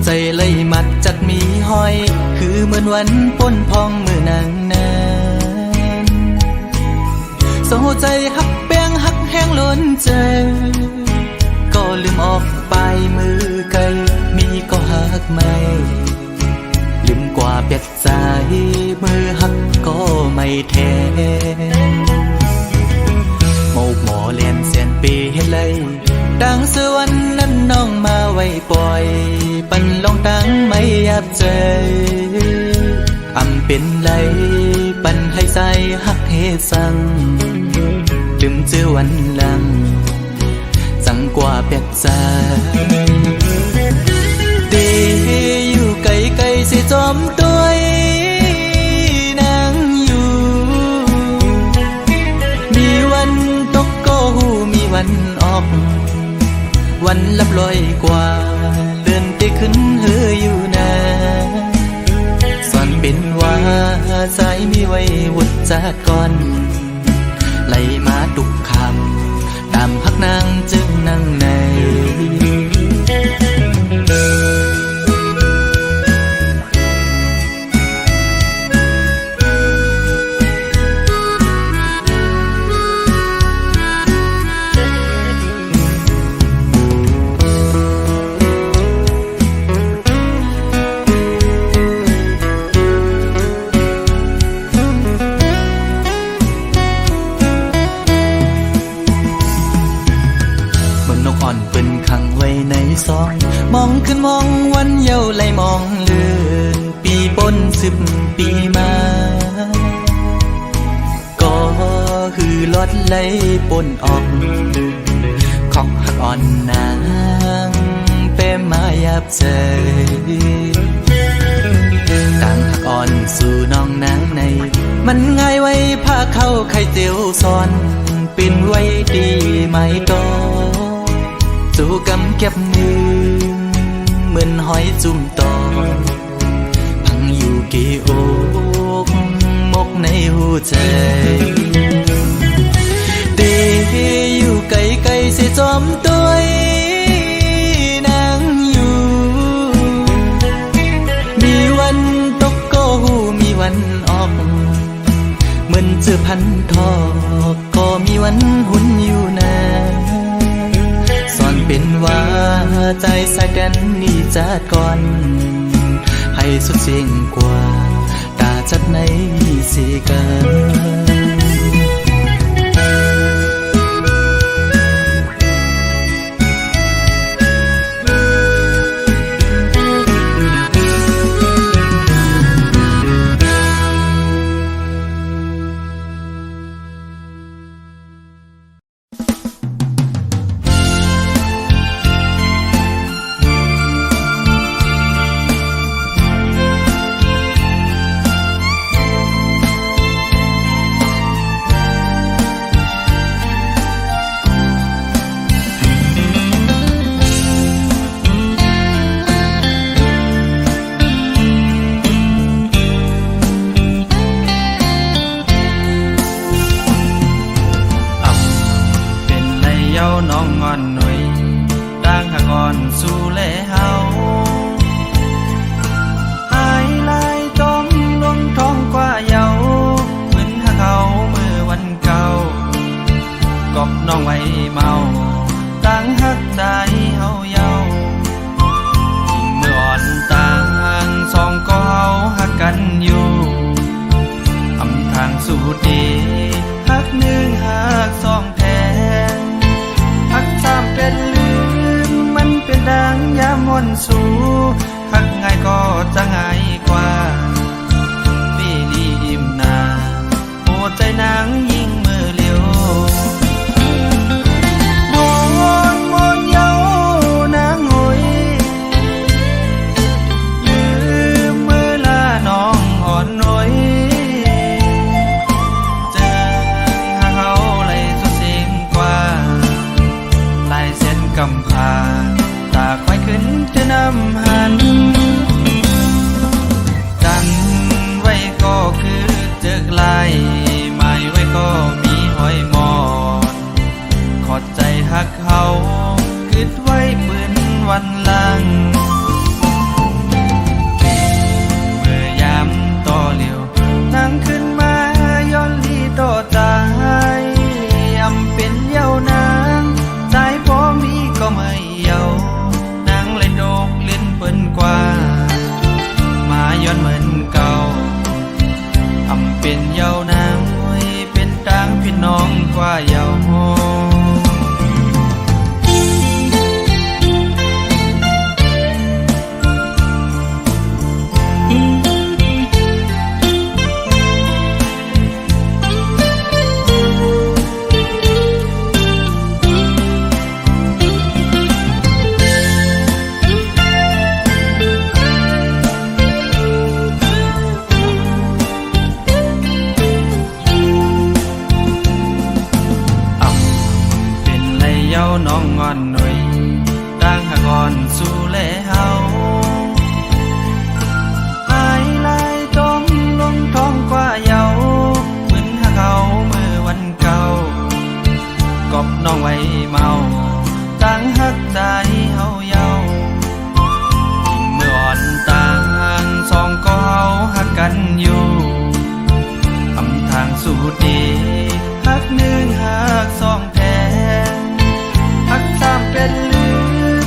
ใจเลยมัดจัดมีห้อยคือเหมือนวันป้นพองมือนางนานโซใจหักแป้งหักแห้งล้นใจก็ลืมออกไปมือไกลมีก็หักไม่ลืมกว่าเปียกใจมือหักก็ไม่แทนโมกหมอเลียนเสียนปีให้เลยดังสวรรค์นั้นน้องมาไว้ปล่อยปันลองตั้งไม่ยับใจอำเป็นไรปันให้ใจหักเฮสั่งลืมเจอวันหลังจังกว่าเปียกใจดีอยู่ไกลไกลสิจอมตัวนางอยู่มีวันตกก็หูมีวันออกวันลับลอยกว่าเลื่อนไปขึ้นเฮืออยู่นะสอนเป็นว่าใจมีไว้วุดจากก่อนไหลมาตุกคำตามพักนางจึงนั่งในมองขึ้นมองวันเยาว์ไหลมองเลือนปีปน10 ปีมาก็คือลดไหลปนออกของหักอ่อนนางเป้มายับใจต่างหักอ่อนสู่น้องนางในมันง่ายไว้ผ้าเข้าไข่เจียวซ้อนเป็นไว้ดีไหมต่อสู่กำเก็บมือเหมือนหอยจุ่มตอพังอยู่กี่อกมกในหัวใจดีอยู่ไกลไกลสิจอมตัวนางอยู่มีวันตกก็หูมีวันออกเหมือนเจอพันทอกก็มีวันหุ่นอยู่นะเป็นว่าใจสายแดนนี่จัดก่อนให้สุดเสียงกว่าตาจัดในสีกัน เ ยาวนางมวยเป็นต่างพี่น้องกว่าเยาวโฮน้องงอนหน่อยต่างหากอ่อนสู่แลเฮาหายลายจมลงท้องกว่าเยาเหมือนหาเขาเมื่อวันเก่ากอบน้องไว้เมาต่างหักใจเฮาเยาเมื่ออ่อนต่างสองก็เฮาหักกันอยู่ทำทางสู่ดีหักหนึ่งหักสองแท้หักสามเป็นลื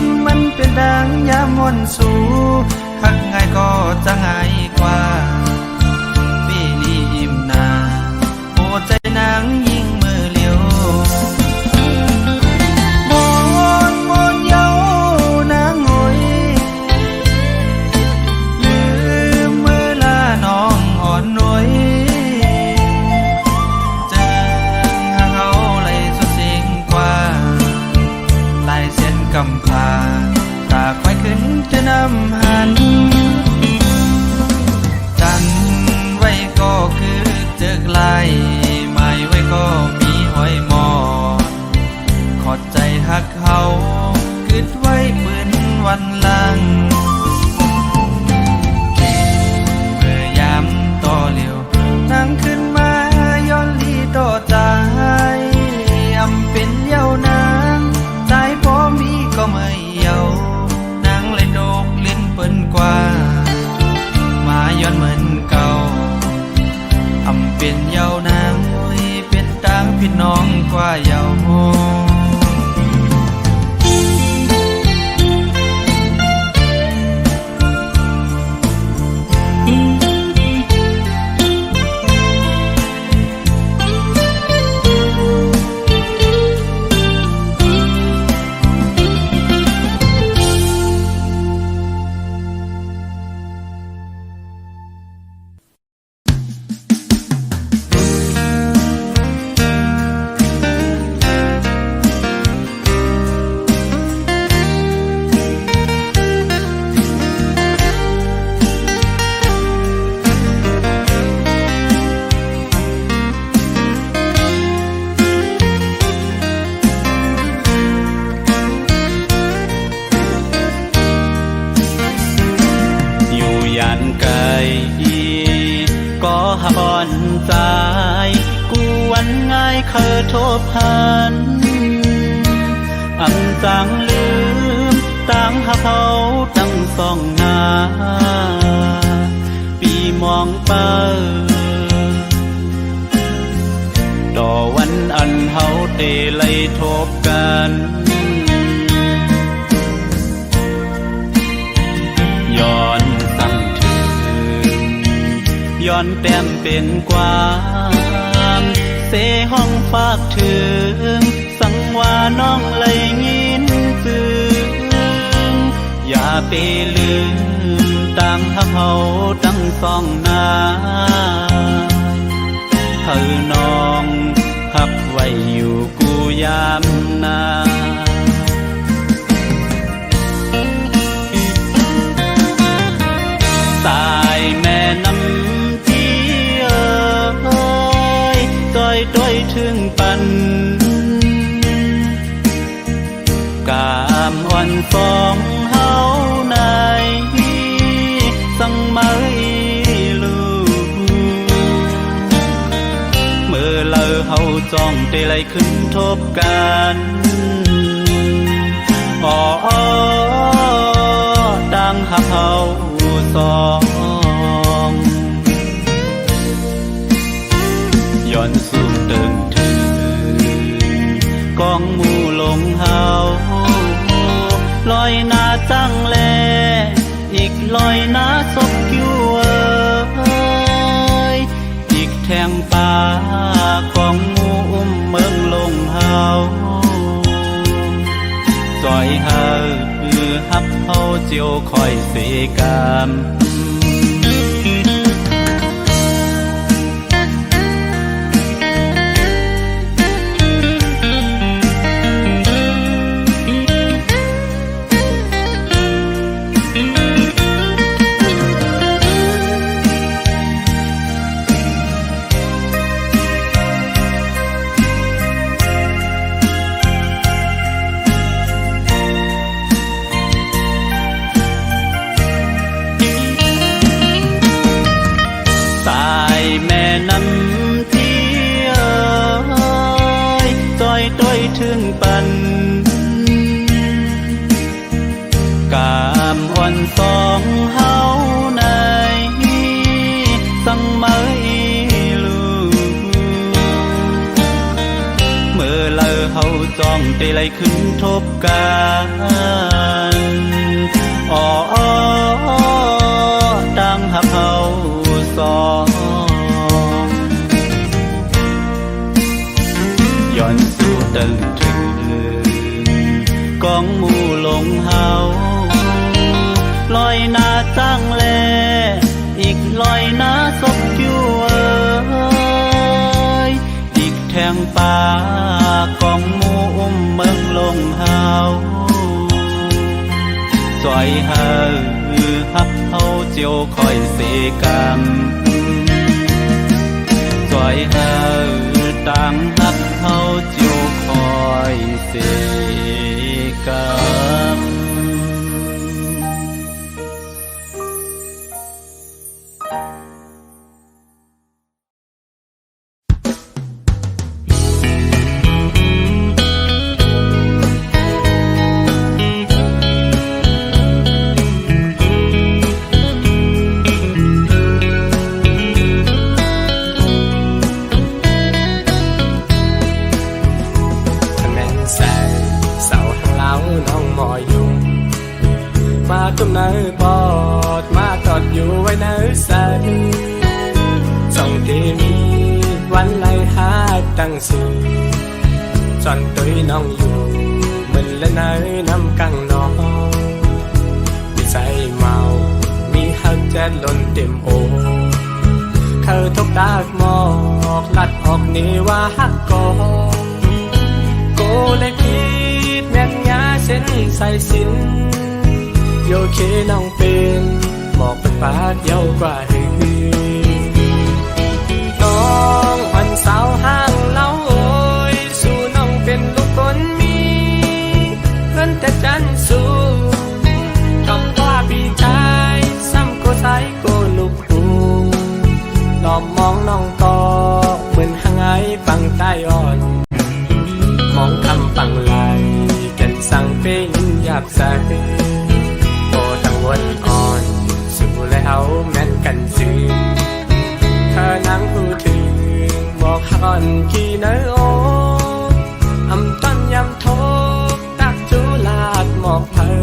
มมันเป็นดังยามวนสู่หักง่ายก็จะง่ายกว่าปีนี้ยิ้มหน้าโอ้ใจนางยิ่งมือเลี้ยวมอนเยาวนางงอยลืมเมื่อลาน้องอ่อนรวยเจอหาเขาเลยสุดสิ่งกว่าลายเส้นกำพร้าตาควายขึ้นจะนำหันจันไว้ก็คือเจอกลายหมายไว้ก็มีห้อยหมอนขอดใจหักเขากึดไว้ปืนวันหลังเมื่อยามต่อเหลียวนั่งขึ้นมาย้อนลีต่อใจอำเป็นเย้านางใจพอมีก็ไม่เย้านางเลยโดกลิ้นเปิ้นกว่ามาย้อนเหมือนเก่าอำเป็นเย้านางมวยเป็นต่างพี่น้องกว่าเย้าโฮก็หอนใจกูวันง่ายเคยทบหันอำจังลืมตั้งหาเขาตั้งสองหน้าปีมองไปต่อวันอันเฮาเตไล่ทบกันย้อนย้อนแต้มเป็นความเสห้องฝากถึงสังว่าน้องเลยยินซึ้งอย่าไปลืมตั้งหักเขาตั้งสองหน้าเธอน้องหักไว้อยู่กูยามนาสายแม่น้ำต้อยถึงปันกามอ่อนฟองเฮาในสังไม่ลูเมื่อเลอเฮาจ้องเตไลขึ้นทบกันอ๋อดังหักเฮาสองย้อนสู่เดิมถึงกองหมู่ลงเฮาลอยหน้าจังแลอีกลอยหน้าศพกิ้วอีกแทง ป่าของหมู่อุ้มเมืองลงเฮาซอยเฮาฮับเฮาเจียวคอยเสกามถึงปันกามอ่อนสองเฮาในสังเมยลูเมื่อเลอเฮาจ้องเตไลขึ้นทบกันอ๋อดังหับเฮาสองย้อนสู่ตึงถึงกองหมู่ลงเฮาลอยหน้าตั้งแลอีกลอยหน้าศพอยู่อีกแทงป่ากองหมู่อุ้มเมืองลงเฮาจอยเฮาฮับเฮาเจียวคอยเสกามจอยเฮาต่างฮักเฮาเจียวคอยเสกามตุ้มเนื้อปอดมาตอดอยู่ไว้เนื้อใสส่งที่มีวันไล่หาตั้งสื่อจอนตุยน้องอยู่มันและเนื้อน้ำกังน้องมีใจเมามีหักแจ๊ดล้นเต็มโอเธอทบตากหมอกลัดออกนี่ว่าหักกอโกเลยคิดแม่นยาเส้นใส่สินโยเคน้องเป็นหมอกเป็นปากเยาวกว่าหือน้องวันสาวห้างเล่าโอยสู่น้องเป็นลูกคนมีเงินแต่จันสู้กับว่าพี่ชายซ้ำก็ใส่ก็ลูกหูหลอบมองน้องต่อเหมือนหางไอฟังใต้อ่อนมองคำฟังไหลกันสั่งเป็นหยาบใสวันอ่อนสู่แล้วแม่นกันซื้อเธอนั่งพูดถึงบอกหักอ่อนกี่เนื้อโออำต้นยำโทกตักจุลาดหมอกเธอ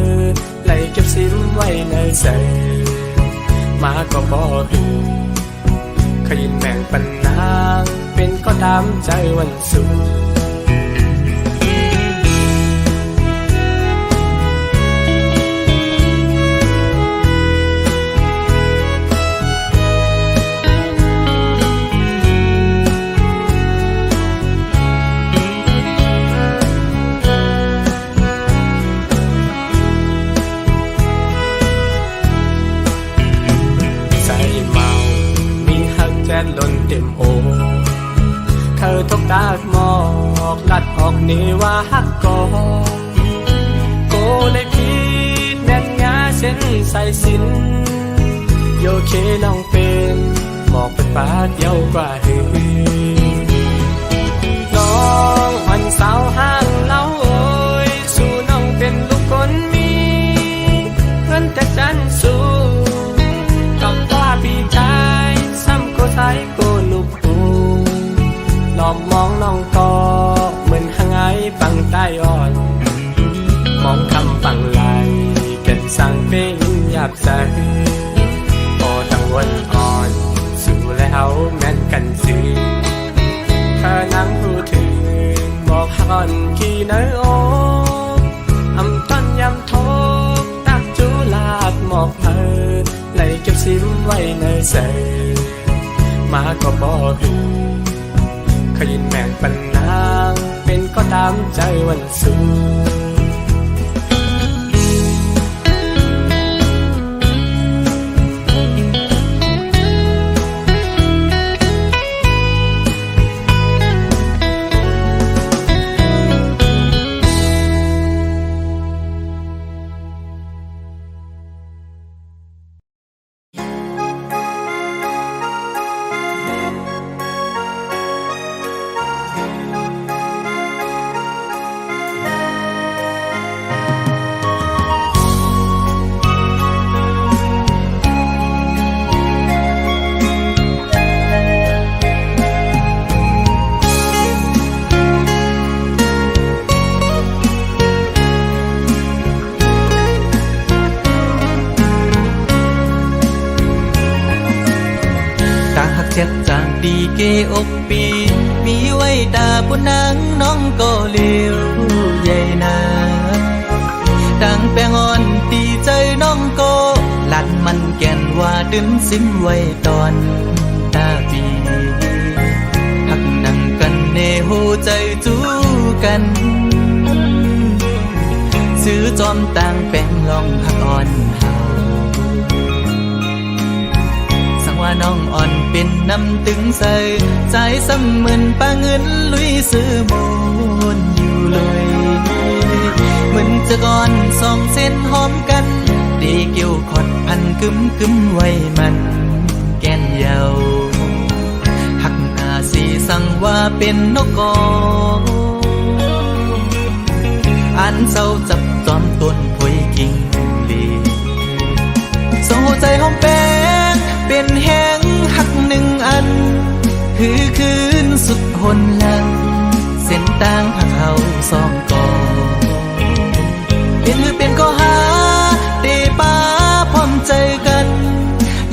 ไหลเก็บซิมไว้ในเสือมาก็บอกหือขยินแบ่งปันนางเป็นก็ตามใจวันสูล้นเต็มโอเธอทบตากหมอกลัดออกนี่ว่าหักกอโกเลยคิดแม่นยาเส้นใส่สินโยเคน้องเป็นหมอกเป็นปากเยาวกว่าหือน้องวันสาวห้างเล่าโอยสู่น้องเป็นลูกคนมีเงินแต่จันสู้กับว่าพี่ชายซ้ำก็ใส่ก็ลูกหูหลอบมองน้องต่อเหมือนหางไอฟังใต้อ่อนมองคำฟังไหลกันสั่งเป็นหยาบใสพอตั้งวันอ่อนสู่แล้วแม่นกันซื้อ อนขี้เนื้อโออำต้นยำโทตักจูลาดหมอกเพอไหลเก็บซิมไว้ในใส่มาก็บอกขยินแมงปันนางเป็นก็ตามใจวันสูเจ็ดจากดีเกอกปีมีไว้ตาปุนังน้องก็เลี้ยวใหญ่นาดังแปงอ่อนตีใจน้องก็หลัดมันแก่นว่าดึงสิ้นไว้ตอนตาปีหักนั่งกันเนหูใจจูกันซื้อจอมต่างแปงลองหักอ่อนว่าน้องอ่อนเป็นน้ำตึงใส่ใจซ้ำเหมือนปาเงินลุยซื้อมูลอยู่เลยเหมือนจะก่อนสองเส้นหอมกันดีเกี่ยวขอดพันกึ้มไว้มันแก่นเยาหักหน้าสีสั่งว่าเป็นนกกออันเศร้าจับจอมต้นพวยกิ่งลีโซ่ใจหอมแป้งเป็นแห้งหักหนึ่งอันคือคืนสุดหนหลังเส้นต่างผักเขาสองกอเป็นก็หาเตป้าพร้อมใจกัน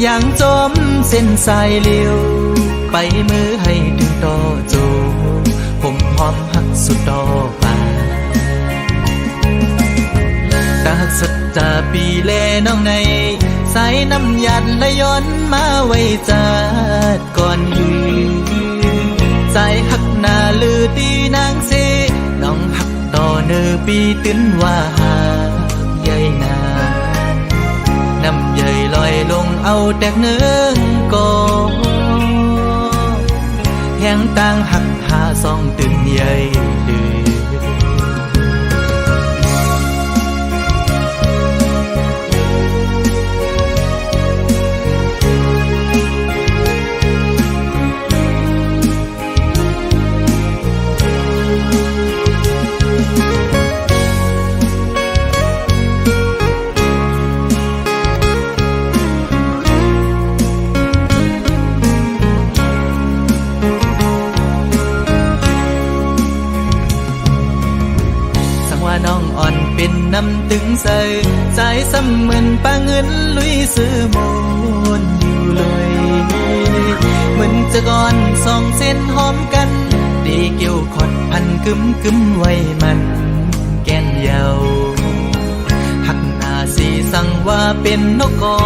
อย่างจมเส้นสายเลี้ยวไปมือให้ถึงต่อโจผมหอมหักสุดดอกป่าตาหักสุดตาปีแลน้องในสายน้ำยันและย้อนมาไว้จัดก่อนยืนสายหักหน้าลือตีนางเสน้องหักต่อเนอปีตื้นว่าหาใหญ่นาน้ำใหญ่ลอยลงเอาแตกเนื้อก่อแห้งต่างหักหาซองตื่นใหญ่ดื้อน้องอ่อนเป็นน้ำตึงใส่ใจซ้ำเหมือนปาเงินลุยซื้อมูลอยู่เลยเหมือนจะก่อนสองเส้นหอมกันดีเกี่ยวขอดพันกึ้มไว้มันแก่นเยาหักหน้าสีสั่งว่าเป็นนกกอ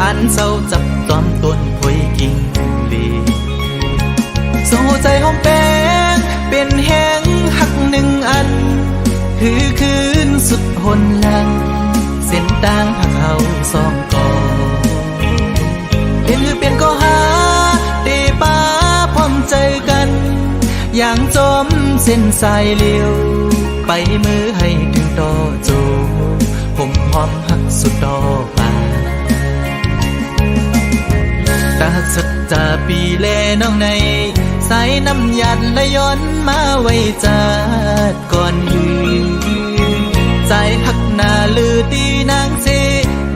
อันเศร้าจับจอมต้นพวยกิ่งลีโซ่ใจหอมแป้งเป็นแห้งหักหนึ่งอันคือคืนสุดหนหลังเส้นต่างหักเขาสองกอเป็นก็หาเตป้าพร้อมใจกันอย่างจมเส้นสายเลี้ยวไปมือให้ถึงต่อโจผมหอมหักสุดดอกป่าตาหักสัจจาปีแลน้องในสายน้ำยันและย้อนมาไว้จัดก่อนยืนใจหักหน้าลือตีนางเส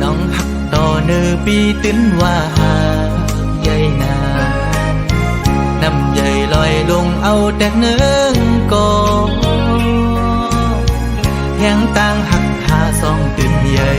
น้องหักต่อเนอปีตื้นว่าหาใหญ่นาน้ำใหญ่ลอยลงเอาแตกเนื้อก่อแห้งต่างหักหาซองตื่นใหญ่